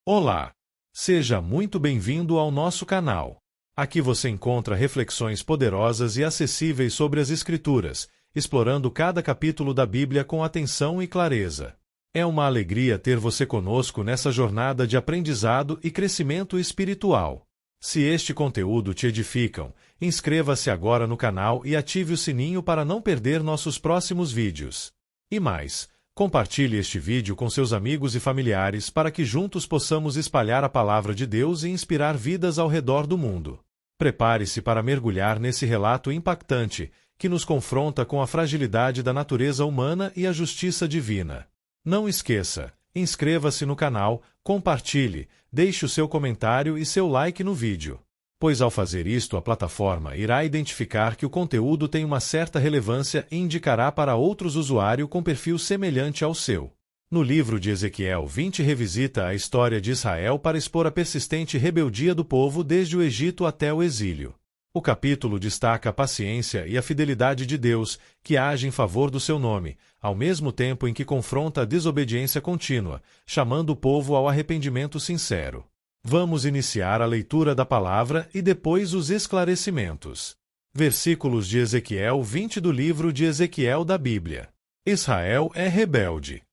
Olá! Seja muito bem-vindo ao nosso canal. Aqui você encontra reflexões poderosas e acessíveis sobre as Escrituras, explorando cada capítulo da Bíblia com atenção e clareza. É uma alegria ter você conosco nessa jornada de aprendizado e crescimento espiritual. Se este conteúdo te edificam, inscreva-se agora no canal e ative o sininho para não perder nossos próximos vídeos. E mais, compartilhe este vídeo com seus amigos e familiares para que juntos possamos espalhar a palavra de Deus e inspirar vidas ao redor do mundo. Prepare-se para mergulhar nesse relato impactante que nos confronta com a fragilidade da natureza humana e a justiça divina. Não esqueça, inscreva-se no canal, compartilhe, deixe o seu comentário e seu like no vídeo. Pois ao fazer isto a plataforma irá identificar que o conteúdo tem uma certa relevância e indicará para outros usuários com perfil semelhante ao seu. No livro de Ezequiel 20 revisita a história de Israel para expor a persistente rebeldia do povo desde o Egito até o exílio. O capítulo destaca a paciência e a fidelidade de Deus, que age em favor do seu nome, ao mesmo tempo em que confronta a desobediência contínua, chamando o povo ao arrependimento sincero. Vamos iniciar a leitura da palavra e depois os esclarecimentos. Versículos de Ezequiel 20 do livro de Ezequiel da Bíblia. Israel é rebelde.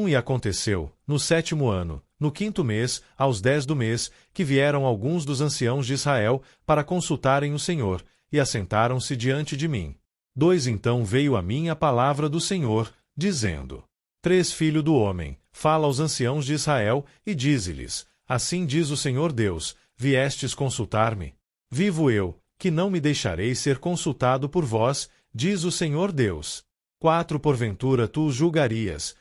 E aconteceu, no 7º ano, no 5º mês, aos 10 do mês, que vieram alguns dos anciãos de Israel para consultarem o Senhor, e assentaram-se diante de mim. 2 Então veio a mim a palavra do Senhor, dizendo: 3 Filho do homem, fala aos anciãos de Israel, e dize-lhes: Assim diz o Senhor Deus, viestes consultar-me? Vivo eu, que não me deixarei ser consultado por vós, diz o Senhor Deus. 4 Porventura tu os julgarias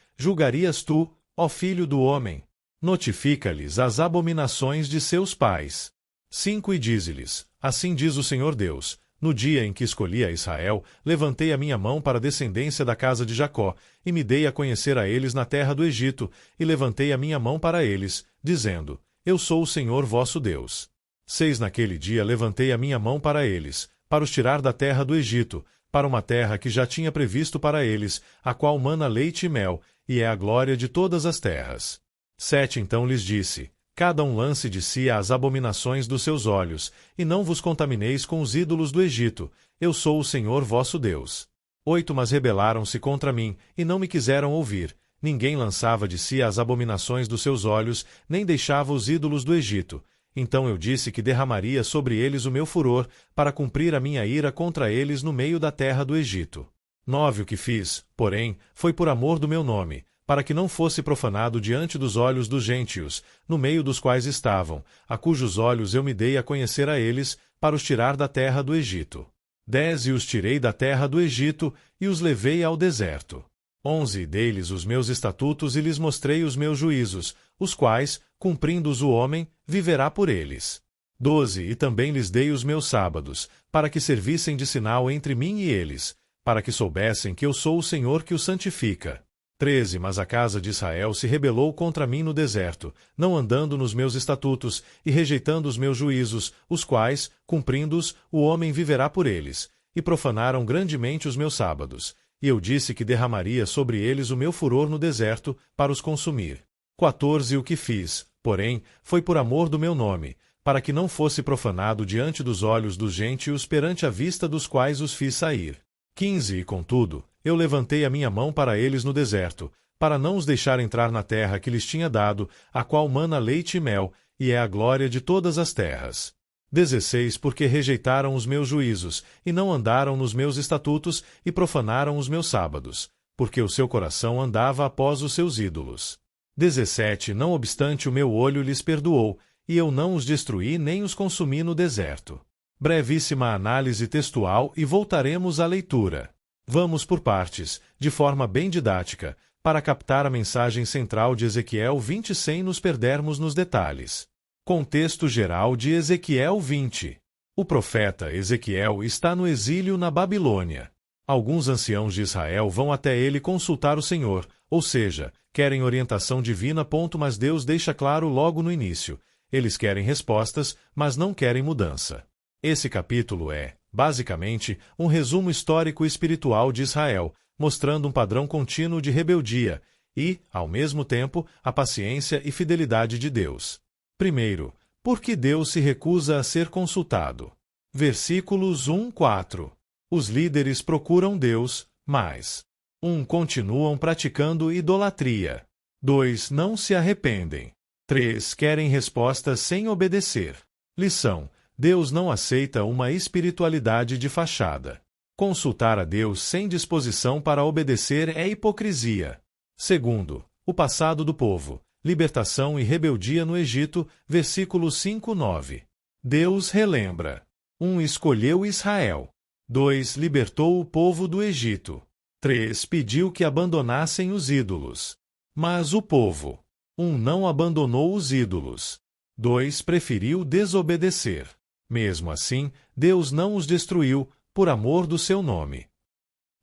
tu, ó filho do homem? Notifica-lhes as abominações de seus pais. 5 E dize-lhes: Assim diz o Senhor Deus, no dia em que escolhi a Israel, levantei a minha mão para a descendência da casa de Jacó, e me dei a conhecer a eles na terra do Egito, e levantei a minha mão para eles, dizendo: Eu sou o Senhor vosso Deus. 6 Naquele dia levantei a minha mão para eles, para os tirar da terra do Egito, para uma terra que já tinha previsto para eles, a qual mana leite e mel, e é a glória de todas as terras. 7 Então lhes disse: Cada um lance de si as abominações dos seus olhos, e não vos contamineis com os ídolos do Egito, eu sou o Senhor vosso Deus. 8 Mas rebelaram-se contra mim, e não me quiseram ouvir, ninguém lançava de si as abominações dos seus olhos, nem deixava os ídolos do Egito. Então eu disse que derramaria sobre eles o meu furor, para cumprir a minha ira contra eles no meio da terra do Egito. 9 O que fiz, porém, foi por amor do meu nome, para que não fosse profanado diante dos olhos dos gentios, no meio dos quais estavam, a cujos olhos eu me dei a conhecer a eles, para os tirar da terra do Egito. 10 E os tirei da terra do Egito, e os levei ao deserto. 11 Dei-lhes os meus estatutos e lhes mostrei os meus juízos, os quais, cumprindo-os o homem, viverá por eles. 12 E também lhes dei os meus sábados, para que servissem de sinal entre mim e eles, para que soubessem que eu sou o Senhor que os santifica. 13 Mas a casa de Israel se rebelou contra mim no deserto, não andando nos meus estatutos, e rejeitando os meus juízos, os quais, cumprindo-os, o homem viverá por eles, e profanaram grandemente os meus sábados. E eu disse que derramaria sobre eles o meu furor no deserto, para os consumir. 14 O que fiz, porém, foi por amor do meu nome, para que não fosse profanado diante dos olhos dos gentios perante a vista dos quais os fiz sair. 15 E contudo, eu levantei a minha mão para eles no deserto, para não os deixar entrar na terra que lhes tinha dado, a qual mana leite e mel, e é a glória de todas as terras. 16 Porque rejeitaram os meus juízos, e não andaram nos meus estatutos, e profanaram os meus sábados, porque o seu coração andava após os seus ídolos. 17 Não obstante o meu olho lhes perdoou, e eu não os destruí nem os consumi no deserto. Brevíssima análise textual e voltaremos à leitura. Vamos por partes, de forma bem didática, para captar a mensagem central de Ezequiel 20 sem nos perdermos nos detalhes. Contexto geral de Ezequiel 20. O profeta Ezequiel está no exílio na Babilônia. Alguns anciãos de Israel vão até ele consultar o Senhor, ou seja, querem orientação divina. Mas Deus deixa claro logo no início: eles querem respostas, mas não querem mudança. Esse capítulo é, basicamente, um resumo histórico e espiritual de Israel, mostrando um padrão contínuo de rebeldia, e, ao mesmo tempo, a paciência e fidelidade de Deus. Primeiro, por que Deus se recusa a ser consultado? Versículos 1-4. Os líderes procuram Deus, mas 1. Continuam praticando idolatria. 2. Não se arrependem. 3. Querem respostas sem obedecer. Lição: Deus não aceita uma espiritualidade de fachada. Consultar a Deus sem disposição para obedecer é hipocrisia. Segundo, o passado do povo, libertação e rebeldia no Egito, versículos 5-9. Deus relembra. 1. Escolheu Israel. 2. Libertou o povo do Egito. 3. Pediu que abandonassem os ídolos. Mas o povo: 1. Não abandonou os ídolos. 2. Preferiu desobedecer. Mesmo assim, Deus não os destruiu, por amor do seu nome.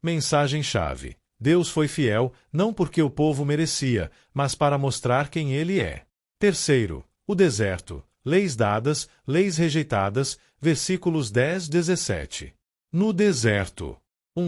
Mensagem-chave: Deus foi fiel, não porque o povo merecia, mas para mostrar quem ele é. Terceiro, o deserto, leis dadas, leis rejeitadas, versículos 10-17. No deserto,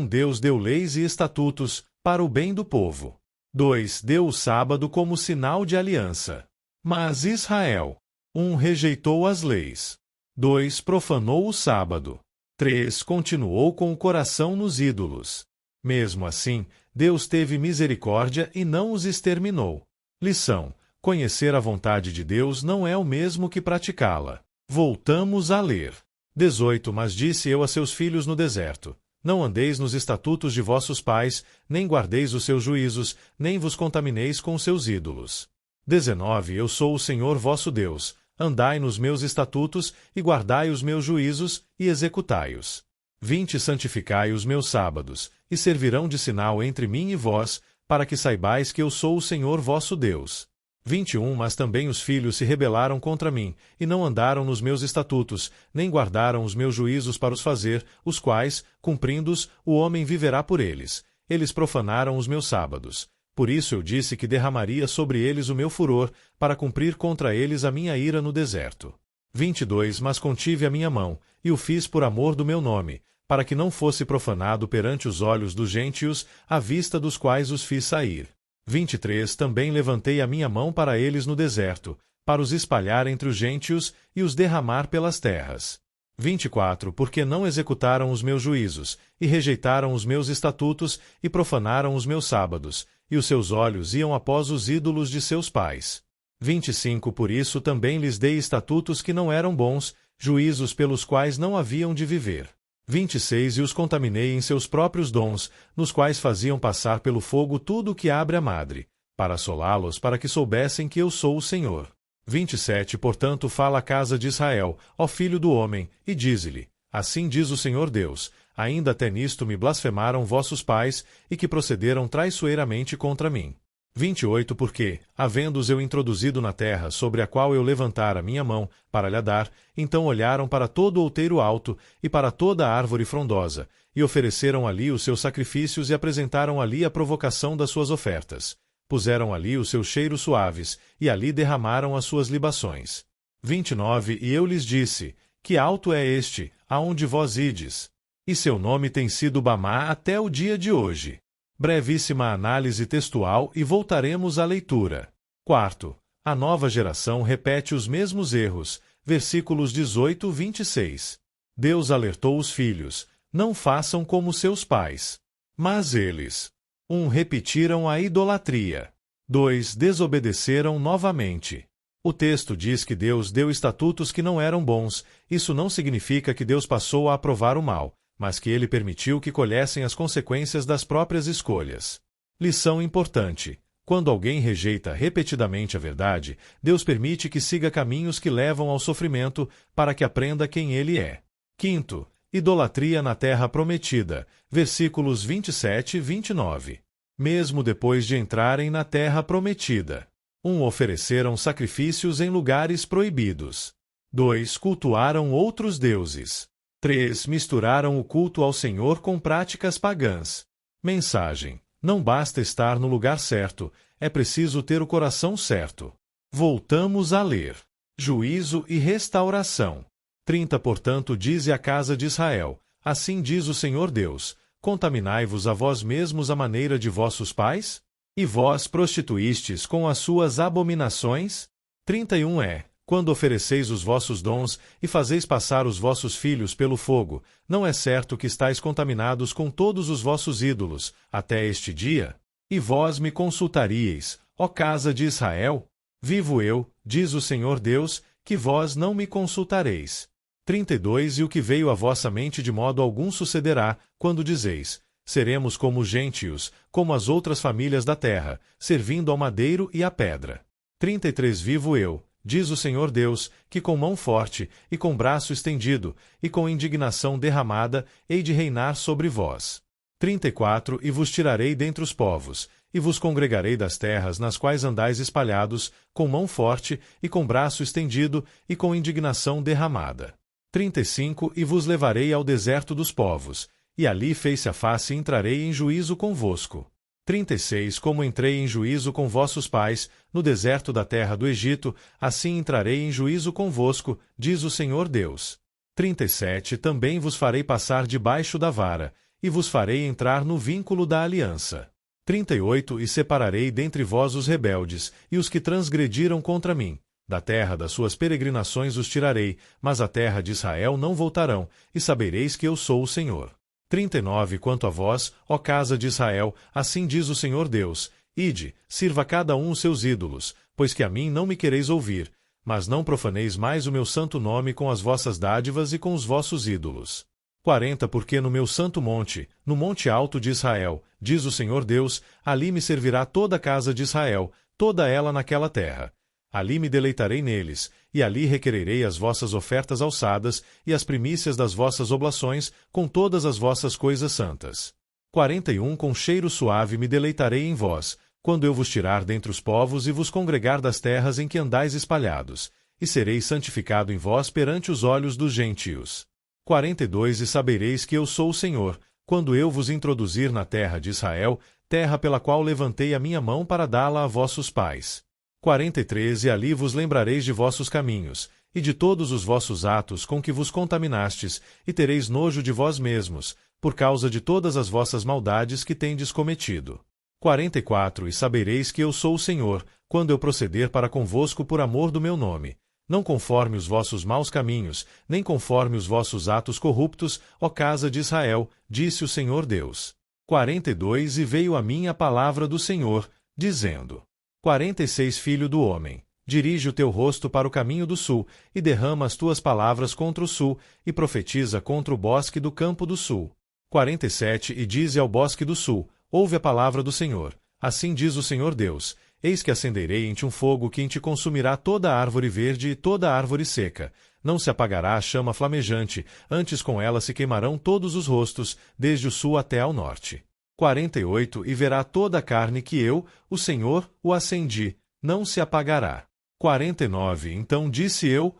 Deus deu leis e estatutos, para o bem do povo. 2. Deu o sábado como sinal de aliança. Mas Israel: 1. Rejeitou as leis. 2. Profanou o sábado. 3. Continuou com o coração nos ídolos. Mesmo assim, Deus teve misericórdia e não os exterminou. Lição: conhecer a vontade de Deus não é o mesmo que praticá-la. Voltamos a ler. 18. Mas disse eu a seus filhos no deserto: não andeis nos estatutos de vossos pais, nem guardeis os seus juízos, nem vos contamineis com os seus ídolos. 19. Eu sou o Senhor vosso Deus. Andai nos meus estatutos, e guardai os meus juízos, e executai-os. 20. Santificai os meus sábados, e servirão de sinal entre mim e vós, para que saibais que eu sou o Senhor vosso Deus. 21. Mas também os filhos se rebelaram contra mim, e não andaram nos meus estatutos, nem guardaram os meus juízos para os fazer, os quais, cumprindo-os, o homem viverá por eles. Eles profanaram os meus sábados. Por isso eu disse que derramaria sobre eles o meu furor, para cumprir contra eles a minha ira no deserto. 22. Mas contive a minha mão, e o fiz por amor do meu nome, para que não fosse profanado perante os olhos dos gentios, à vista dos quais os fiz sair. 23. Também levantei a minha mão para eles no deserto, para os espalhar entre os gentios e os derramar pelas terras. 24. Porque não executaram os meus juízos, e rejeitaram os meus estatutos, e profanaram os meus sábados, e os seus olhos iam após os ídolos de seus pais. 25. Por isso também lhes dei estatutos que não eram bons, juízos pelos quais não haviam de viver. 26. E os contaminei em seus próprios dons, nos quais faziam passar pelo fogo tudo o que abre a madre, para assolá-los para que soubessem que eu sou o Senhor. 27. Portanto fala a casa de Israel, ó filho do homem, e dize-lhe: assim diz o Senhor Deus, ainda até nisto me blasfemaram vossos pais, e que procederam traiçoeiramente contra mim. 28. Porque, havendo-os eu introduzido na terra sobre a qual eu levantara minha mão, para lhe dar, então olharam para todo o outeiro alto, e para toda a árvore frondosa, e ofereceram ali os seus sacrifícios e apresentaram ali a provocação das suas ofertas. Puseram ali os seus cheiros suaves, e ali derramaram as suas libações. 29. E eu lhes disse: que alto é este, aonde vós ides? E seu nome tem sido Bamá até o dia de hoje. Brevíssima análise textual e voltaremos à leitura. Quarto, a nova geração repete os mesmos erros, versículos 18-26. Deus alertou os filhos: não façam como seus pais. Mas eles: 1. Repetiram a idolatria. 2. Desobedeceram novamente. O texto diz que Deus deu estatutos que não eram bons. Isso não significa que Deus passou a aprovar o mal, mas que ele permitiu que colhessem as consequências das próprias escolhas. Lição importante: quando alguém rejeita repetidamente a verdade, Deus permite que siga caminhos que levam ao sofrimento, para que aprenda quem ele é. Quinto, idolatria na terra prometida, versículos 27-29. Mesmo depois de entrarem na terra prometida. 1. Ofereceram sacrifícios em lugares proibidos. 2. Cultuaram outros deuses. 3. Misturaram o culto ao Senhor com práticas pagãs. Mensagem: não basta estar no lugar certo, é preciso ter o coração certo. Voltamos a ler. Juízo e restauração. 30. Portanto, dize a casa de Israel: assim diz o Senhor Deus: contaminai-vos a vós mesmos à maneira de vossos pais? E vós prostituístes com as suas abominações? 31 Quando ofereceis os vossos dons e fazeis passar os vossos filhos pelo fogo, não é certo que estáis contaminados com todos os vossos ídolos, até este dia? E vós me consultaríeis, ó casa de Israel? Vivo eu, diz o Senhor Deus, que vós não me consultareis. 32 E o que veio à vossa mente de modo algum sucederá, quando dizeis: seremos como os gentios, como as outras famílias da terra, servindo ao madeiro e à pedra. 33 Vivo eu, diz o Senhor Deus, que com mão forte, e com braço estendido, e com indignação derramada, hei de reinar sobre vós. 34 E vos tirarei dentre os povos, e vos congregarei das terras nas quais andais espalhados, com mão forte, e com braço estendido, e com indignação derramada. 35 E vos levarei ao deserto dos povos, e ali face a face entrarei em juízo convosco. 36 Como entrei em juízo com vossos pais, no deserto da terra do Egito, assim entrarei em juízo convosco, diz o Senhor Deus. 37 Também vos farei passar debaixo da vara, e vos farei entrar no vínculo da aliança. 38 E separarei dentre vós os rebeldes, e os que transgrediram contra mim. Da terra das suas peregrinações os tirarei, mas à terra de Israel não voltarão, e sabereis que eu sou o Senhor. 39 Quanto a vós, ó casa de Israel, assim diz o Senhor Deus: ide, sirva cada um os seus ídolos, pois que a mim não me quereis ouvir, mas não profaneis mais o meu santo nome com as vossas dádivas e com os vossos ídolos. 40 Porque no meu santo monte, no monte alto de Israel, diz o Senhor Deus, ali me servirá toda a casa de Israel, toda ela naquela terra. Ali me deleitarei neles, e ali requererei as vossas ofertas alçadas e as primícias das vossas oblações, com todas as vossas coisas santas. 41 Com cheiro suave me deleitarei em vós, quando eu vos tirar dentre os povos e vos congregar das terras em que andais espalhados, e serei santificado em vós perante os olhos dos gentios. 42 E sabereis que eu sou o Senhor, quando eu vos introduzir na terra de Israel, terra pela qual levantei a minha mão para dá-la a vossos pais. 43 E ali vos lembrareis de vossos caminhos, e de todos os vossos atos com que vos contaminastes, e tereis nojo de vós mesmos, por causa de todas as vossas maldades que tendes cometido. 44 E sabereis que eu sou o Senhor, quando eu proceder para convosco por amor do meu nome, não conforme os vossos maus caminhos, nem conforme os vossos atos corruptos, ó casa de Israel, disse o Senhor Deus. 42 E veio a mim a palavra do Senhor, dizendo: 46 Filho do homem, dirige o teu rosto para o caminho do sul, e derrama as tuas palavras contra o sul, e profetiza contra o bosque do campo do sul. 47 E dize ao bosque do sul: ouve a palavra do Senhor. Assim diz o Senhor Deus: eis que acenderei em ti um fogo que em ti consumirá toda a árvore verde e toda a árvore seca. Não se apagará a chama flamejante, antes com ela se queimarão todos os rostos, desde o sul até ao norte. 48 E verá toda a carne que eu, o Senhor, o acendi, não se apagará. 49 Então disse eu: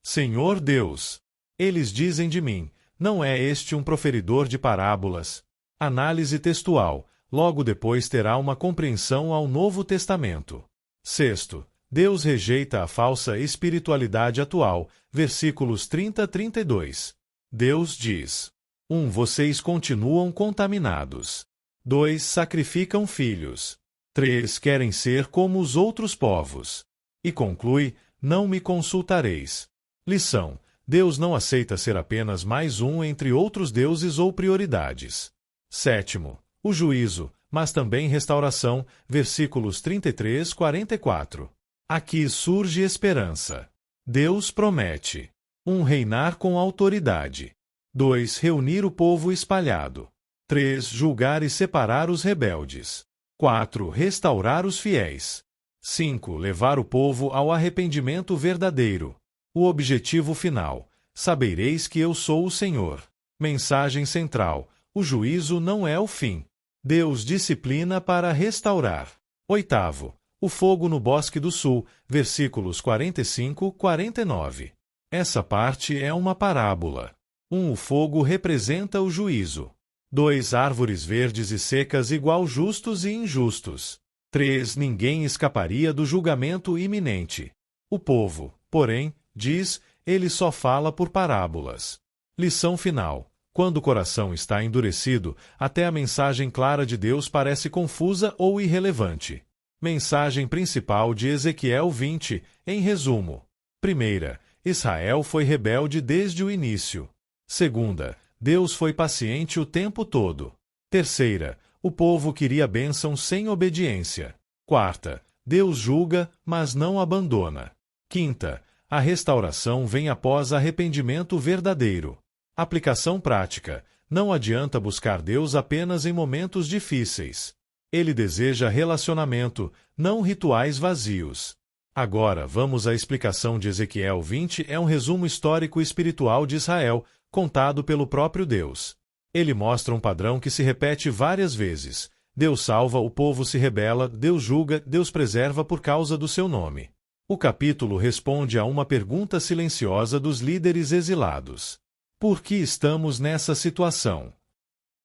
Senhor Deus! Eles dizem de mim: não é este um proferidor de parábolas? Análise textual. Logo depois terá uma compreensão ao Novo Testamento. Sexto, Deus rejeita a falsa espiritualidade atual. Versículos 30 a 32. Deus diz: 1. Vocês continuam contaminados. 2. Sacrificam filhos. 3. Querem ser como os outros povos. E conclui: não me consultareis. Lição: Deus não aceita ser apenas mais um entre outros deuses ou prioridades. Sétimo, o juízo, mas também restauração. Versículos 33 a 44. Aqui surge esperança. Deus promete: 1. Reinar com autoridade. 2. Reunir o povo espalhado. 3. Julgar e separar os rebeldes. 4. Restaurar os fiéis. 5. Levar o povo ao arrependimento verdadeiro. O objetivo final: sabereis que eu sou o Senhor. Mensagem central: o juízo não é o fim. Deus disciplina para restaurar. Oitavo, o fogo no bosque do sul. Versículos 45 a 49. Essa parte é uma parábola. 1. O fogo representa o juízo. 2. Árvores verdes e secas igual justos e injustos. 3. Ninguém escaparia do julgamento iminente. O povo, porém, diz, ele só fala por parábolas. Lição final: Quando o coração está endurecido, até a mensagem clara de Deus parece confusa ou irrelevante. Mensagem principal de Ezequiel 20, em resumo. Primeira, Israel foi rebelde desde o início. Segunda, Deus foi paciente o tempo todo. Terceira, o povo queria bênção sem obediência. Quarta, Deus julga, mas não abandona. Quinta, a restauração vem após arrependimento verdadeiro. Aplicação prática. Não adianta buscar Deus apenas em momentos difíceis. Ele deseja relacionamento, não rituais vazios. Agora vamos à explicação de Ezequiel 20, é um resumo histórico e espiritual de Israel, contado pelo próprio Deus. Ele mostra um padrão que se repete várias vezes. Deus salva, o povo se rebela, Deus julga, Deus preserva por causa do seu nome. O capítulo responde a uma pergunta silenciosa dos líderes exilados. Por que estamos nessa situação?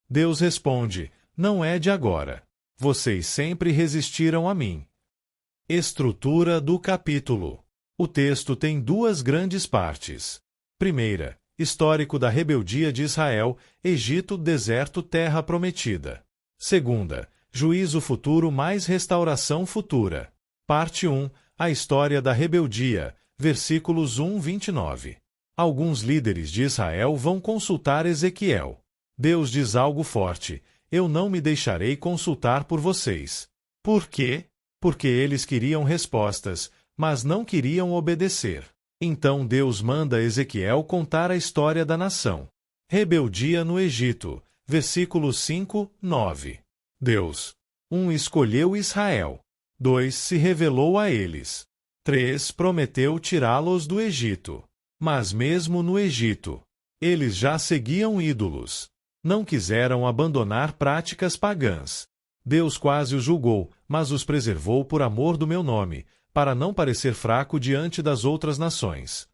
Deus responde, não é de agora. Vocês sempre resistiram a mim. Estrutura do capítulo. O texto tem duas grandes partes. Primeira, histórico da rebeldia de Israel, Egito, deserto, terra prometida. Segunda, juízo futuro mais restauração futura. Parte 1, a história da rebeldia, versículos 1-29. Alguns líderes de Israel vão consultar Ezequiel. Deus diz algo forte, eu não me deixarei consultar por vocês. Por quê? Porque eles queriam respostas, mas não queriam obedecer. Então Deus manda Ezequiel contar a história da nação. Rebeldia no Egito, versículos 5-9. Deus. 1. Escolheu Israel. 2. Se revelou a eles. 3. Prometeu tirá-los do Egito. Mas mesmo no Egito, eles já seguiam ídolos. Não quiseram abandonar práticas pagãs. Deus quase os julgou, mas os preservou por amor do meu nome, para não parecer fraco diante das outras nações.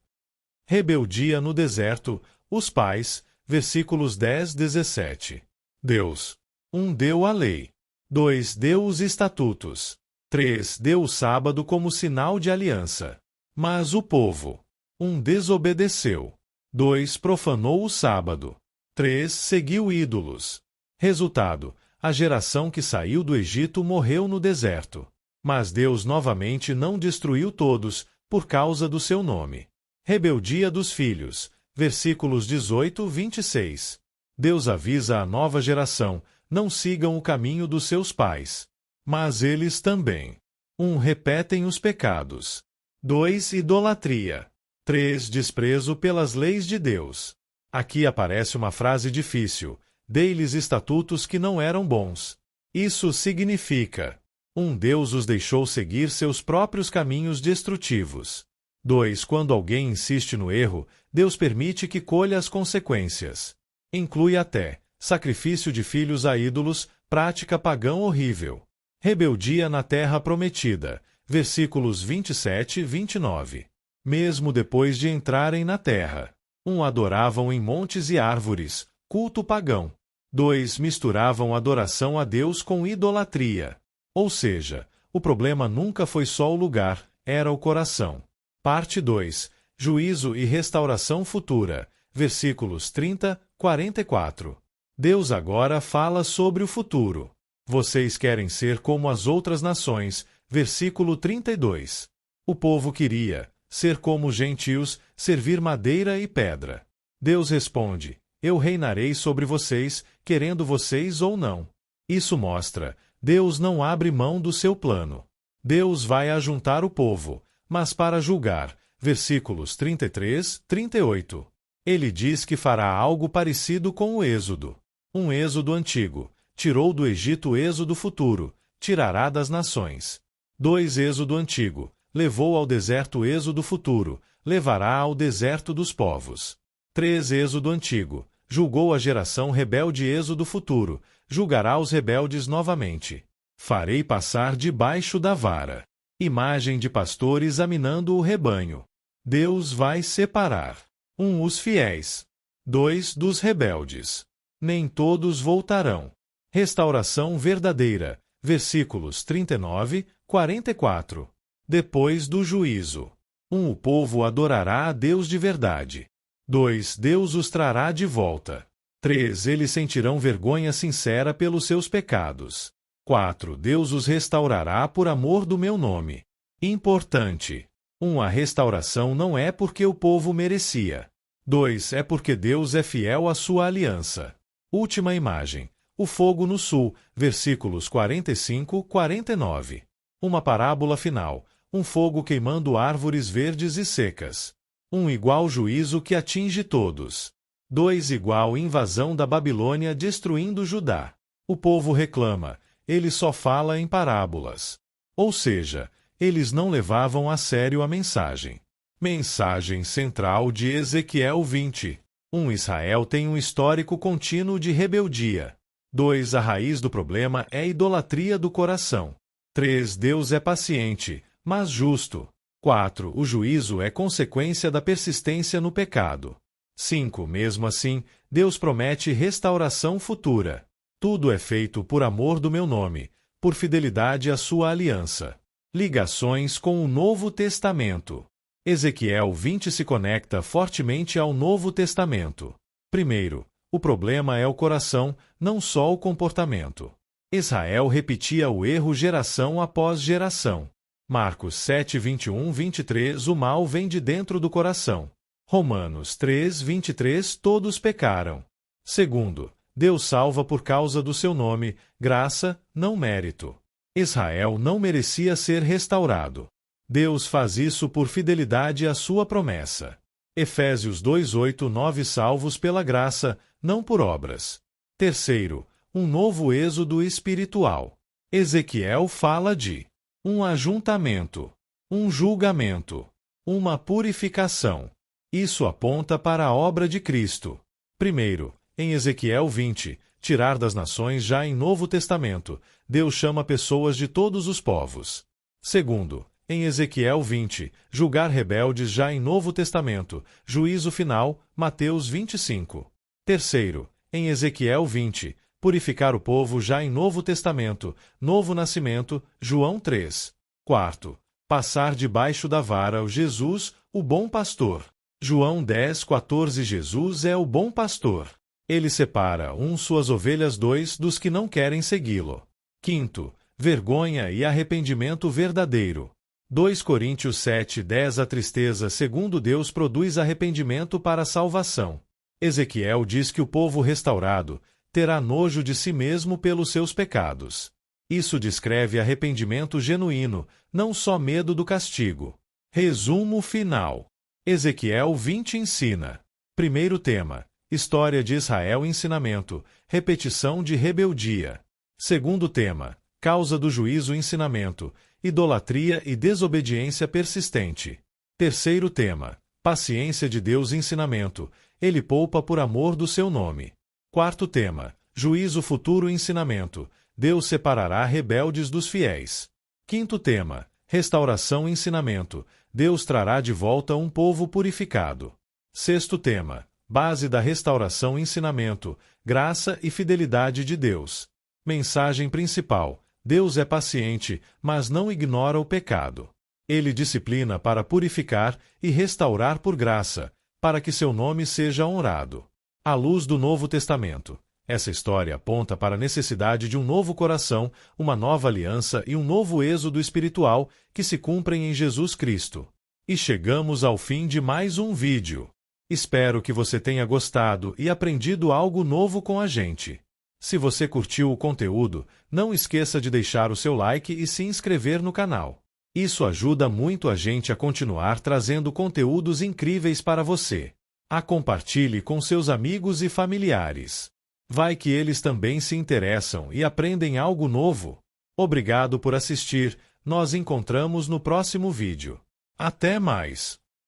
Rebeldia no deserto, os pais, versículos 10-17. Deus. 1. Deu a lei. 2. Deu os estatutos. 3. Deu o sábado como sinal de aliança. Mas o povo. 1. Desobedeceu. 2. Profanou o sábado. 3. Seguiu ídolos. Resultado: a geração que saiu do Egito morreu no deserto. Mas Deus novamente não destruiu todos, por causa do seu nome. Rebeldia dos filhos. Versículos 18-26. Deus avisa a nova geração, não sigam o caminho dos seus pais. Mas eles também. 1. Repetem os pecados. 2. Idolatria. 3. Desprezo pelas leis de Deus. Aqui aparece uma frase difícil. Dei-lhes estatutos que não eram bons. Isso significa: 1. Deus os deixou seguir seus próprios caminhos destrutivos. 2. Quando alguém insiste no erro, Deus permite que colha as consequências. Inclui até sacrifício de filhos a ídolos, prática pagã horrível. Rebeldia na terra prometida. Versículos 27-29. Mesmo depois de entrarem na terra. 1. Adoravam em montes e árvores, culto pagão. 2. Misturavam adoração a Deus com idolatria. Ou seja, o problema nunca foi só o lugar, era o coração. Parte 2. Juízo e restauração futura. Versículos 30-44. Deus agora fala sobre o futuro. Vocês querem ser como as outras nações. Versículo 32. O povo queria ser como os gentios, servir madeira e pedra. Deus responde: eu reinarei sobre vocês, querendo vocês ou não. Isso mostra: Deus não abre mão do seu plano. Deus vai ajuntar o povo, mas para julgar. Versículos 33-38. Ele diz que fará algo parecido com o Êxodo. Um êxodo antigo. Tirou do Egito o êxodo futuro. Tirará das nações. 2. Êxodo antigo. Levou ao deserto o êxodo futuro. Levará ao deserto dos povos. 3. Êxodo antigo. Julgou a geração rebelde. Êxodo futuro. Julgará os rebeldes novamente. Farei passar debaixo da vara. Imagem de pastor examinando o rebanho. Deus vai separar. 1. Os fiéis. 2. Dos rebeldes. Nem todos voltarão. Restauração verdadeira. Versículos 39-44. Depois do juízo. 1. O povo adorará a Deus de verdade. 2. Deus os trará de volta. 3. Eles sentirão vergonha sincera pelos seus pecados. 4. Deus os restaurará por amor do meu nome. Importante. 1. A restauração não é porque o povo merecia. 2. É porque Deus é fiel à sua aliança. Última imagem. O fogo no sul, versículos 45-49. Uma parábola final. Um fogo queimando árvores verdes e secas. 1. Igual juízo que atinge todos. 2. Igual invasão da Babilônia destruindo Judá. O povo reclama, ele só fala em parábolas. Ou seja, eles não levavam a sério a mensagem. Mensagem central de Ezequiel 20. 1. Israel tem um histórico contínuo de rebeldia. 2. A raiz do problema é a idolatria do coração. 3. Deus é paciente, mas justo. 4. O juízo é consequência da persistência no pecado. 5. Mesmo assim, Deus promete restauração futura. Tudo é feito por amor do meu nome, por fidelidade à sua aliança. Ligações com o Novo Testamento. Ezequiel 20 se conecta fortemente ao Novo Testamento. Primeiro, o problema é o coração, não só o comportamento. Israel repetia o erro geração após geração. Marcos 7, 21-23 O mal vem de dentro do coração. Romanos 3, 23 Todos pecaram. Segundo, Deus salva por causa do seu nome, graça, não mérito. Israel não merecia ser restaurado. Deus faz isso por fidelidade à sua promessa. Efésios 2, 8, 9 Salvos pela graça, não por obras. Terceiro, um novo êxodo espiritual. Ezequiel fala de um ajuntamento, um julgamento, uma purificação. Isso aponta para a obra de Cristo. Primeiro, em Ezequiel 20, tirar das nações já em Novo Testamento, Deus chama pessoas de todos os povos. Segundo, em Ezequiel 20, julgar rebeldes já em Novo Testamento, juízo final, Mateus 25. Terceiro, em Ezequiel 20, purificar o povo já em Novo Testamento, novo nascimento, João 3. Quarto, passar debaixo da vara o Jesus, o bom pastor. João 10, 14 Jesus é o bom pastor. Ele separa suas ovelhas 2 dos que não querem segui-lo. Quinto, vergonha e arrependimento verdadeiro. 2 Coríntios 7, 10 A tristeza segundo Deus produz arrependimento para a salvação. Ezequiel diz que o povo restaurado terá nojo de si mesmo pelos seus pecados. Isso descreve arrependimento genuíno, não só medo do castigo. Resumo final. Ezequiel 20 ensina. Primeiro tema, história de Israel ensinamento, repetição de rebeldia. Segundo tema, causa do juízo ensinamento, idolatria e desobediência persistente. Terceiro tema, paciência de Deus ensinamento, ele poupa por amor do seu nome. Quarto tema, juízo futuro ensinamento, Deus separará rebeldes dos fiéis. Quinto tema, restauração ensinamento, Deus trará de volta um povo purificado. Sexto tema, base da restauração ensinamento, graça e fidelidade de Deus. Mensagem principal, Deus é paciente, mas não ignora o pecado. Ele disciplina para purificar e restaurar por graça, para que seu nome seja honrado. À luz do Novo Testamento, essa história aponta para a necessidade de um novo coração, uma nova aliança e um novo êxodo espiritual que se cumprem em Jesus Cristo. E chegamos ao fim de mais um vídeo. Espero que você tenha gostado e aprendido algo novo com a gente. Se você curtiu o conteúdo, não esqueça de deixar o seu like e se inscrever no canal. Isso ajuda muito a gente a continuar trazendo conteúdos incríveis para você. Compartilhe com seus amigos e familiares. Vai que eles também se interessam e aprendem algo novo. Obrigado por assistir, nós encontramos no próximo vídeo. Até mais!